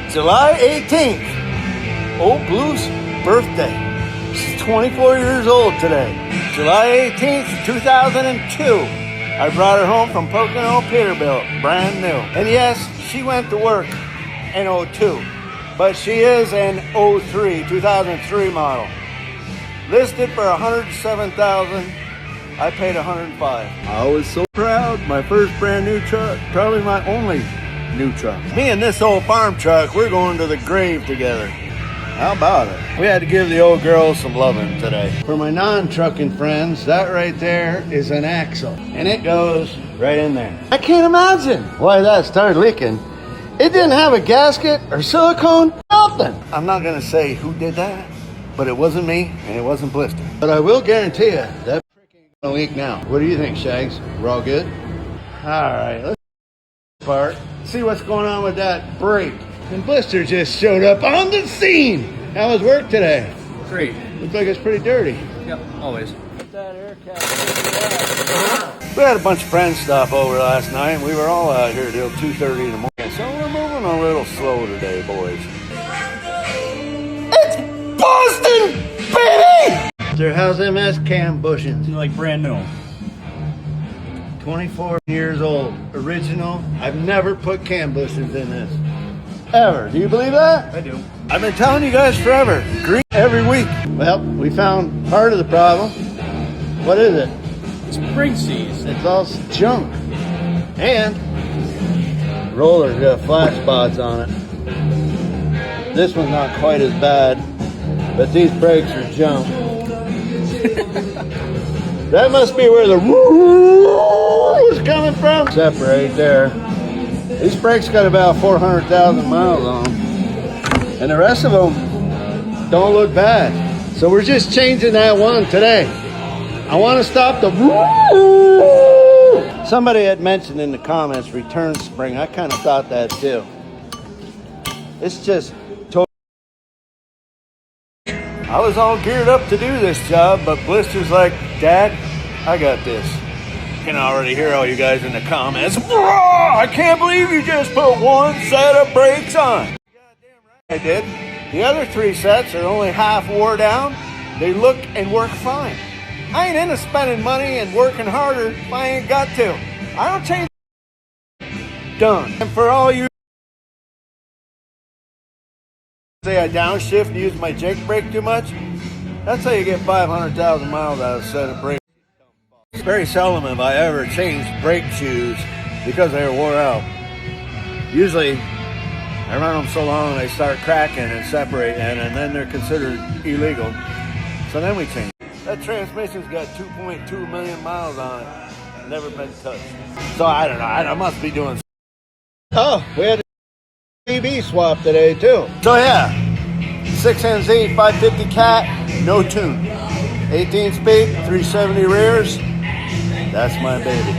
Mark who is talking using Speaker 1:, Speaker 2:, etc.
Speaker 1: July 18th, Old Blue's birthday. She's 24 years old today. July 18th, 2002. I brought her home from Pocono, Peterbilt, brand new. And yes, she went to work in 02, but she is an 2003 model. Listed for $107,000. I paid $105. I was so proud. My first brand new truck, probably my only new truck. Me and this old farm truck, we're going to the grave together. How about it? We had to give the old girl some loving today. For my non-trucking friends, that right there is an axle. And it goes right in there. I can't imagine why that started leaking. It didn't have a gasket or silicone, nothing. I'm not gonna say who did that, but it wasn't me and it wasn't Blister. But I will guarantee you, that freaking gonna leak now. What do you think, Shags? We're all good? All right, let's part. See what's going on with that brake. And Blister just showed up on the scene. How was work today?
Speaker 2: Great.
Speaker 1: Looks like it's pretty dirty.
Speaker 2: Yep, always.
Speaker 1: Put that air cap. We had a bunch of friends stop over last night, and we were all out here till 2:30 in the morning. So we're moving a little slow today, boys. It's Boston, baby! Their how's MS cam bushings?
Speaker 2: They're like brand new.
Speaker 1: 24 years old, original. I've never put cam bushings in this. Ever. Do you believe that?
Speaker 2: I do.
Speaker 1: I've been telling you guys forever. Green every week. Well, we found part of the problem. What is it?
Speaker 2: Spring seize.
Speaker 1: It's all junk. And roller's got flat spots on it. This one's not quite as bad, but these brakes are junk. That must be where the woo is coming from. Separate there. These brakes got about 400,000 miles on them. And the rest of them don't look bad. So we're just changing that one today. I want to stop the woo. Somebody had mentioned in the comments return spring. I kind of thought that too. It's just totally. I was all geared up to do this job, but Blister's like, Dad, I got this. I can already hear all you guys in the comments. I can't believe you just put one set of brakes on. Goddamn right I did. The other 3 sets are only half wore down. They look and work fine. I ain't into spending money and working harder if I ain't got to. I don't change. Done. And for all you say I downshift and use my jake brake too much, that's how you get 500,000 miles out of a set of brakes. It's very seldom have I ever changed brake shoes because they were wore out. Usually, I run them so long they start cracking and separating, and then they're considered illegal. So then we change. That transmission's got 2.2 million miles on it. Never been touched. So I don't know. I must be doing. Oh, we had a CB swap today too. So yeah, 6NZ 550 cat, no tune. 18 speed, 370 rears. That's my baby.